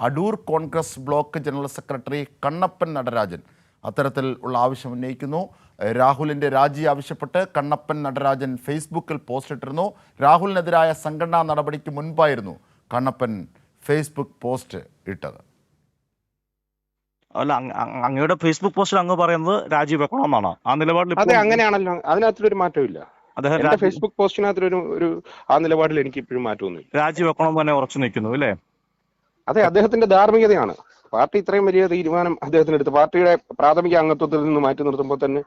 Adoor Congress block general secretary Kannappan Natarajan അത്തരത്തിൽ ഉള്ള ആവശ്യം ഉന്നയിക്കുന്നു. രാഹുലിൻ്റെ രാജി ആവശ്യപ്പെട്ട് കണ്ണപ്പൻ നടരാജൻ ഫേസ്ബുക്കിൽ പോസ്റ്റ് ഇട്ടിരുന്നു. രാഹുലിനെതിരായ സംഘടനാ നടപടിക്ക് മുൻപായിരുന്നു കണ്ണപ്പൻ ഫേസ്ബുക്ക് പോസ്റ്റ് ഇട്ടത്. അല്ല, അങ്ങയുടെ ഫേസ്ബുക്ക് പോസ്റ്റിൽ അങ്ങ് പറയുന്നത് രാജിവെക്കണമെന്നാണ്. ആ നിലപാടിൽ അതെ, അങ്ങനെയാണല്ലോ. അതിനകത്തൊരു മാറ്റമില്ല. അദ്ദേഹം എന്റെ ഫേസ്ബുക്ക് പോസ്റ്റിനകത്തൊരു ആ നിലപാടിൽ എനിക്ക് ഇപ്പോഴും മാറ്റമൊന്നുമില്ല. രാജിവെക്കണം തന്നെ ഉറച്ചു നിൽക്കുന്നു അല്ലേ? അതെ, അദ്ദേഹത്തിന്റെ ധാർമ്മികതയാണ്. പാർട്ടി ഇത്രയും വലിയ തീരുമാനം അദ്ദേഹത്തിന് എടുത്ത് പാർട്ടിയുടെ പ്രാഥമിക അംഗത്വത്തിൽ നിന്ന് മാറ്റി നിർത്തുമ്പോൾ തന്നെ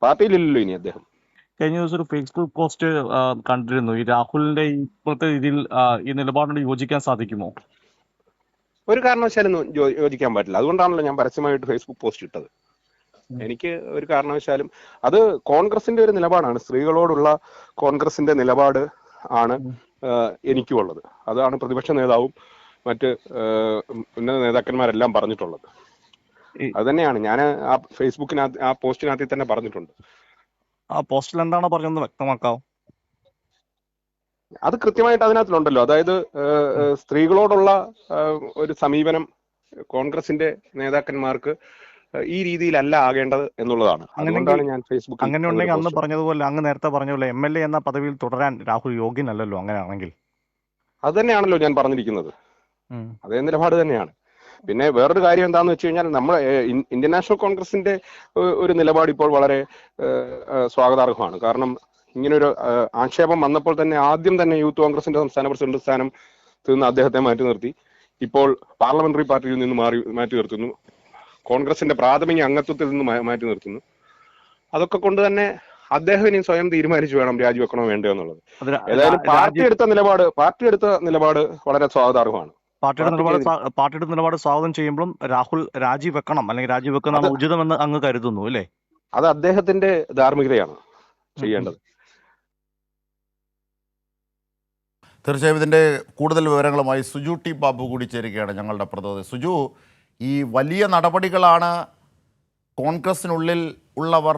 പാർട്ടിയിലില്ലല്ലോ ഇനി അദ്ദേഹം. കഴിഞ്ഞ ദിവസം ഒരു ഫേസ്ബുക്ക് പോസ്റ്റ് കണ്ടിരുന്നു. ഈ രാഹുലിന്റെ ഇപ്പോഴത്തെ രീതിയിൽ ഈ നിലപാടിനോട് യോജിക്കാൻ സാധിക്കുമോ? ഒരു കാരണവശാലും യോജിക്കാൻ പറ്റില്ല. അതുകൊണ്ടാണല്ലോ ഞാൻ പരസ്യമായിട്ട് ഫേസ്ബുക്ക് പോസ്റ്റ് ഇട്ടത്. എനിക്ക് ഒരു കാരണവശാലും അത് കോൺഗ്രസിന്റെ ഒരു നിലപാടാണ്. സ്ത്രീകളോടുള്ള കോൺഗ്രസിന്റെ നിലപാട് ആണ് എനിക്കുള്ളത്. അതാണ് പ്രതിപക്ഷ നേതാവും മറ്റ് ഉന്നത നേതാക്കന്മാരെല്ലാം പറഞ്ഞിട്ടുള്ളത്. അത് തന്നെയാണ് ഞാൻ ആ ഫേസ്ബുക്കിനകത്ത് ആ പോസ്റ്റിനകത്ത് തന്നെ പറഞ്ഞിട്ടുണ്ട്. ആ പോസ്റ്റിൽ എന്താണ് പറഞ്ഞതെന്ന് വ്യക്തമാക്കാവോ? അത് കൃത്യമായിട്ട് അതിനകത്തിലുണ്ടല്ലോ. അതായത് സ്ത്രീകളോടുള്ള ഒരു സമീപനം കോൺഗ്രസിന്റെ നേതാക്കന്മാർക്ക് ഈ രീതിയിലല്ല ആകേണ്ടത് എന്നുള്ളതാണ്. അതുകൊണ്ടാണ് ഞാൻ ഫേസ്ബുക്കിൽ അങ്ങനെയുണ്ടെങ്കിൽ അന്ന് പറഞ്ഞതുപോലെ, അങ്ങ് നേരത്തെ പറഞ്ഞ പോലെ MLA എന്ന പദവിയിൽ തുടരാൻ രാഹുൽ യോഗ്യനല്ലല്ലോ അങ്ങനെയാണെങ്കിൽ. അത് തന്നെയാണല്ലോ ഞാൻ പറഞ്ഞിരിക്കുന്നത്. അതേ നിലപാട് തന്നെയാണ്. പിന്നെ വേറൊരു കാര്യം എന്താണെന്ന് വെച്ച് കഴിഞ്ഞാൽ നമ്മുടെ ഇന്ത്യൻ നാഷണൽ കോൺഗ്രസിന്റെ ഒരു നിലപാട് ഇപ്പോൾ വളരെ സ്വാഗതാർഹമാണ്. കാരണം ഇങ്ങനൊരു ആക്ഷേപം വന്നപ്പോൾ തന്നെ ആദ്യം തന്നെ യൂത്ത് കോൺഗ്രസിന്റെ സംസ്ഥാന പ്രസിഡന്റ് സ്ഥാനം നിന്ന് അദ്ദേഹത്തെ മാറ്റി നിർത്തി. ഇപ്പോൾ പാർലമെന്ററി പാർട്ടിയിൽ നിന്ന് മാറ്റി നിർത്തുന്നു. കോൺഗ്രസിന്റെ പ്രാഥമിക അംഗത്വത്തിൽ നിന്ന് മാറ്റി നിർത്തുന്നു. അതൊക്കെ കൊണ്ട് തന്നെ അദ്ദേഹം ഇനി സ്വയം തീരുമാനിച്ചു വേണം രാജിവെക്കണോ വേണ്ടോ എന്നുള്ളത്. ഏതായാലും പാർട്ടി എടുത്ത നിലപാട് വളരെ സ്വാഗതാർഹമാണ്. പാർട്ടിയുടെ നിലപാട് സ്വാഗതം ചെയ്യുമ്പോഴും രാഹുൽ രാജിവെക്കണം അല്ലെങ്കിൽ രാജിവെക്കുന്നതാണ് ഉചിതമെന്ന് അങ്ങ് കരുതുന്നു അല്ലേ? അത് അദ്ദേഹത്തിന്റെ ധാർമ്മികതയാണ് ചെയ്യേണ്ടത്. തീർച്ചയായും ഇതിൻ്റെ കൂടുതൽ വിവരങ്ങളുമായി സുജു ടി ബാബു കൂടി ചേരുകയാണ് ഞങ്ങളുടെ പ്രതിനിധി. സുജു, ഈ വലിയ നടപടികളാണ് കോൺഗ്രസിനുള്ളിൽ ഉള്ളവർ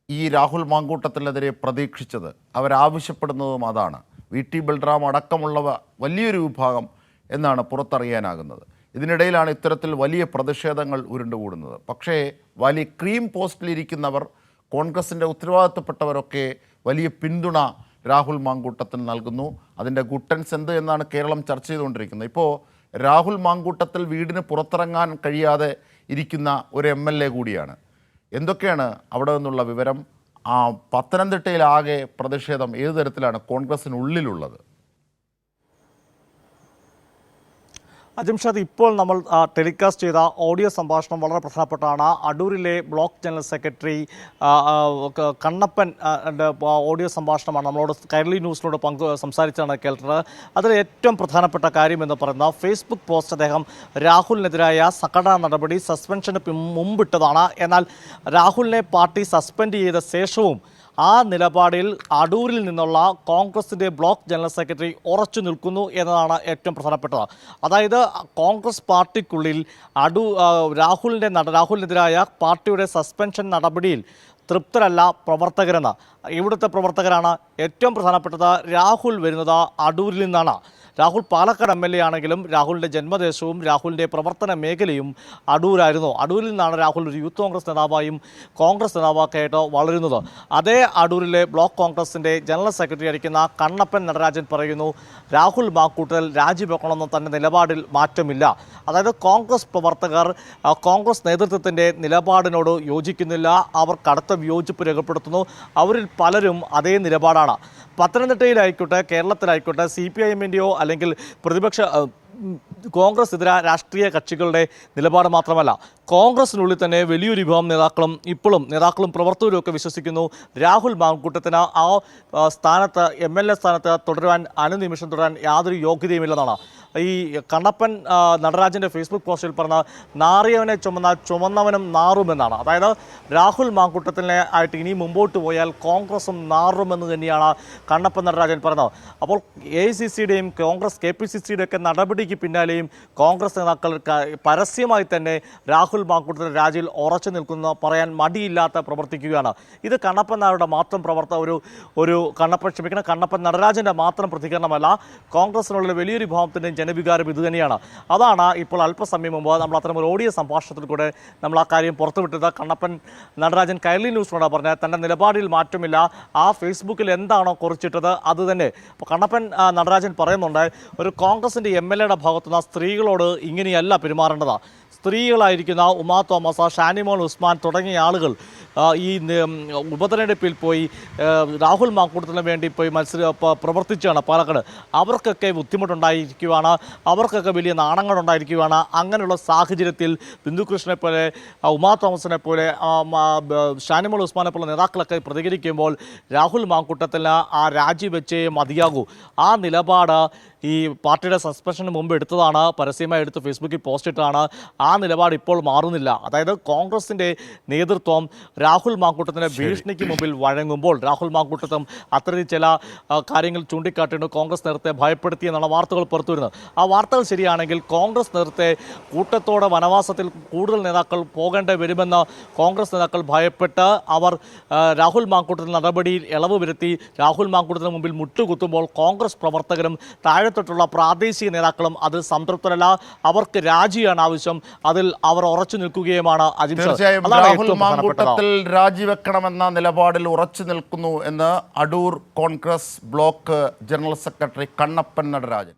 ഈ രാഹുൽ മാങ്കൂട്ടത്തിനെതിരെ പ്രതീക്ഷിച്ചത്. അവരാവശ്യപ്പെടുന്നതും അതാണ്. VT ബൽറാം അടക്കമുള്ളവ വലിയൊരു വിഭാഗം എന്നാണ് പുറത്തറിയാനാകുന്നത്. ഇതിനിടയിലാണ് ഇത്തരത്തിൽ വലിയ പ്രതിഷേധങ്ങൾ ഉരുണ്ടുകൂടുന്നത്. പക്ഷേ വലിയ ക്രീം പോസ്റ്റിലിരിക്കുന്നവർ, കോൺഗ്രസിൻ്റെ ഉത്തരവാദിത്തപ്പെട്ടവരൊക്കെ വലിയ പിന്തുണ രാഹുൽ മാങ്കൂട്ടത്തിന് നൽകുന്നു. അതിൻ്റെ ഗുട്ടൻസ് എന്ത് എന്നാണ് കേരളം ചർച്ച ചെയ്തുകൊണ്ടിരിക്കുന്നത്. ഇപ്പോൾ രാഹുൽ മാങ്കൂട്ടത്തിൽ വീടിന് പുറത്തിറങ്ങാൻ കഴിയാതെ ഇരിക്കുന്ന ഒരു MLA കൂടിയാണ്. എന്തൊക്കെയാണ് അവിടെ നിന്നുള്ള വിവരം? പത്തനംതിട്ടയിലാകെ പ്രതിഷേധം ഏതു തരത്തിലാണ് കോൺഗ്രസിനുള്ളിലുള്ളത്? അജംഷാദ്, ഇപ്പോൾ നമ്മൾ ടെലികാസ്റ്റ് ചെയ്ത ഓഡിയോ സംഭാഷണം വളരെ പ്രധാനപ്പെട്ടാണ്. അടൂരിലെ block general secretary Kannappan audio സംഭാഷണമാണ് നമ്മളോട് കൈരളി ന്യൂസിനോട് സംസാരിച്ചാണ് കേട്ടത്. അതിൽ ഏറ്റവും പ്രധാനപ്പെട്ട കാര്യം എന്ന് പറയുന്നത് ഫേസ്ബുക്ക് പോസ്റ്റ് അദ്ദേഹം രാഹുലിനെതിരായ സംഘടനാ നടപടി സസ്പെൻഷന് മുമ്പിട്ടതാണ്. എന്നാൽ രാഹുലിനെ പാർട്ടി സസ്പെൻഡ് ചെയ്ത ശേഷവും ആ നിലപാടിൽ അടൂരിൽ നിന്നുള്ള കോൺഗ്രസിൻ്റെ ബ്ലോക്ക് ജനറൽ സെക്രട്ടറി ഉറച്ചു നിൽക്കുന്നു എന്നതാണ് ഏറ്റവും പ്രധാനപ്പെട്ടത്. അതായത് കോൺഗ്രസ് പാർട്ടിക്കുള്ളിൽ രാഹുലിനെതിരായ പാർട്ടിയുടെ സസ്പെൻഷൻ നടപടിയിൽ തൃപ്തരല്ല പ്രവർത്തകരെന്ന്. ഇവിടുത്തെ പ്രവർത്തകരാണ് ഏറ്റവും പ്രധാനപ്പെട്ടത്. രാഹുൽ വരുന്നത് അടൂരിൽ നിന്നാണ്. രാഹുൽ പാലക്കാട് MLA ആണെങ്കിലും രാഹുലിൻ്റെ ജന്മദേശവും രാഹുലിൻ്റെ പ്രവർത്തന മേഖലയും അടൂരായിരുന്നു. അടൂരിൽ നിന്നാണ് രാഹുൽ ഒരു യൂത്ത് കോൺഗ്രസ് നേതാവായും കോൺഗ്രസ് നേതാവാക്കായിട്ട് വളരുന്നത്. അതേ അടൂരിലെ ബ്ലോക്ക് കോൺഗ്രസിൻ്റെ ജനറൽ സെക്രട്ടറി ആയിരിക്കുന്ന കണ്ണപ്പൻ നടരാജൻ പറയുന്നു രാഹുൽ മാങ്കൂട്ടൽ രാജിവെക്കണമെന്ന തൻ്റെ നിലപാടിൽ മാറ്റമില്ല. അതായത് കോൺഗ്രസ് പ്രവർത്തകർ കോൺഗ്രസ് നേതൃത്വത്തിൻ്റെ നിലപാടിനോട് യോജിക്കുന്നില്ല. അവർ കടുത്ത വിയോജിപ്പ് രേഖപ്പെടുത്തുന്നു. അവരിൽ പലരും അതേ നിലപാടാണ്. പത്തനംതിട്ടയിലായിക്കോട്ടെ കേരളത്തിലായിക്കോട്ടെ CPIM-ൻ്റെയോ അല്ലെങ്കിൽ പ്രതിപക്ഷ കോൺഗ്രസ് ഇതര രാഷ്ട്രീയ കക്ഷികളുടെ നിലപാട് മാത്രമല്ല, കോൺഗ്രസിനുള്ളിൽ തന്നെ വലിയൊരു വിഭാഗം നേതാക്കളും പ്രവർത്തകരും ഒക്കെ വിശ്വസിക്കുന്നു രാഹുൽ മാങ്കൂട്ടത്തിന് ആ സ്ഥാനത്ത് MLA സ്ഥാനത്ത് അനുനിമിഷം തുടരാൻ യാതൊരു യോഗ്യതയുമില്ലെന്നാണ്. ഈ കണ്ണപ്പൻ നടരാജൻ്റെ ഫേസ്ബുക്ക് പോസ്റ്റിൽ പറഞ്ഞ നാറിയവനെ ചുമന്നവനും നാറുമെന്നാണ്. അതായത് രാഹുൽ മാങ്കൂട്ടത്തിനെ ആയിട്ട് ഇനി മുമ്പോട്ട് പോയാൽ കോൺഗ്രസും നാറുമെന്ന് തന്നെയാണ് കണ്ണപ്പൻ നടരാജൻ പറഞ്ഞത്. അപ്പോൾ AICC-യുടെയും കോൺഗ്രസ് KPCC-യുടെ ഒക്കെ നടപടി നടപടിക്ക് പിന്നാലെയും കോൺഗ്രസ് നേതാക്കൾ പരസ്യമായി തന്നെ രാഹുൽ മാങ്കൂട്ടത്തിൻ്റെ രാജിയിൽ ഉറച്ചു നിൽക്കുന്ന പറയാൻ മടിയില്ലാത്ത പ്രവർത്തിക്കുകയാണ്. ഇത് കണ്ണപ്പൻ നായരുടെ മാത്രം കണ്ണപ്പൻ നടരാജൻ്റെ മാത്രം പ്രതികരണമല്ല, കോൺഗ്രസിനുള്ള വലിയൊരു വിഭാഗത്തിൻ്റെയും ജനവികാരം ഇതുതന്നെയാണ്. അതാണ് ഇപ്പോൾ അല്പസമയം മുമ്പ് നമ്മൾ അത്തരം ഒരു ഓഡിയോ സംഭാഷണത്തിൽ കൂടെ നമ്മൾ ആ കാര്യം പുറത്തുവിട്ടത്. കണ്ണപ്പൻ നടരാജൻ കൈരളി ന്യൂസിനോട് പറഞ്ഞത് തൻ്റെ നിലപാടിൽ മാറ്റമില്ല, ആ ഫേസ്ബുക്കിൽ എന്താണോ കുറിച്ചിട്ടത് അത് തന്നെ. അപ്പോൾ കണ്ണപ്പൻ നടരാജൻ പറയുന്നുണ്ട്, ഒരു കോൺഗ്രസിൻ്റെ MLA യുടെ ഭാഗത്തുനിന്ന് സ്ത്രീകളോട് ഇങ്ങനെയല്ല പെരുമാറേണ്ടത്. സ്ത്രീകളായിരിക്കുന്ന ഉമാ തോമസ്, ഷാനിമോൾ ഉസ്മാൻ തുടങ്ങിയ ആളുകൾ ഈ ഉപതെരഞ്ഞെടുപ്പിൽ പോയി രാഹുൽ മാങ്കൂട്ടത്തിന് വേണ്ടി പോയി പ്രവർത്തിച്ചാണ് പാലക്കാട്. അവർക്കൊക്കെ ബുദ്ധിമുട്ടുണ്ടായിരിക്കുകയാണ്, അവർക്കൊക്കെ വലിയ നാണങ്ങളുണ്ടായിരിക്കുകയാണ്. അങ്ങനെയുള്ള സാഹചര്യത്തിൽ ബിന്ദുകൃഷ്ണനെ പോലെ, ഉമാ തോമസിനെ പോലെ, ഷാനിമോൾ ഉസ്മാനെ പോലെ നേതാക്കളൊക്കെ പ്രതികരിക്കുമ്പോൾ രാഹുൽ മാങ്കൂട്ടത്തിന് ആ രാജിവെച്ചേ മതിയാകൂ. ആ നിലപാട് ഈ പാർട്ടിയുടെ സസ്പെൻഷന് മുമ്പ് എടുത്തതാണ്, പരസ്യമായി എടുത്ത് ഫേസ്ബുക്കിൽ പോസ്റ്റ് ഇട്ടാണ്. ആ നിലപാട് ഇപ്പോൾ മാറുന്നില്ല. അതായത് കോൺഗ്രസിൻ്റെ നേതൃത്വം രാഹുൽ മാങ്കൂട്ടത്തിൻ്റെ ഭീഷണിക്ക് മുമ്പിൽ വഴങ്ങുമ്പോൾ രാഹുൽ മാങ്കൂട്ടത്തും അത്തരത്തിൽ ചില കാര്യങ്ങൾ ചൂണ്ടിക്കാട്ടിയിട്ട് കോൺഗ്രസ് നേതൃത്വത്തെ ഭയപ്പെടുത്തിയെന്നാണ് വാർത്തകൾ പുറത്തു വരുന്നത്. ആ വാർത്തകൾ ശരിയാണെങ്കിൽ കോൺഗ്രസ് നേതൃത്വത്തെ കൂട്ടത്തോടെ വനവാസത്തിൽ കൂടുതൽ നേതാക്കൾ പോകേണ്ടി വരുമെന്ന് കോൺഗ്രസ് നേതാക്കൾ ഭയപ്പെട്ട് അവർ രാഹുൽ മാങ്കൂട്ടത്തിൽ നടപടിയിൽ ഇളവ് വരുത്തി രാഹുൽ മാങ്കൂട്ടത്തിന് മുമ്പിൽ മുട്ടുകുത്തുമ്പോൾ കോൺഗ്രസ് പ്രവർത്തകരും താഴെത്തൊട്ടുള്ള പ്രാദേശിക നേതാക്കളും അതിൽ സംതൃപ്തരല്ല. അവർക്ക് രാജിയാണ് ആവശ്യം, അതിൽ അവർ ഉറച്ചു നിൽക്കുകയുമാണ്. തീർച്ചയായും രാഹുൽ മാങ്കൂട്ടത്തിൽ രാജിവെക്കണമെന്ന നിലപാടിൽ ഉറച്ചു നിൽക്കുന്നു എന്ന് Adoor Congress block general secretary Kannappan Natarajan.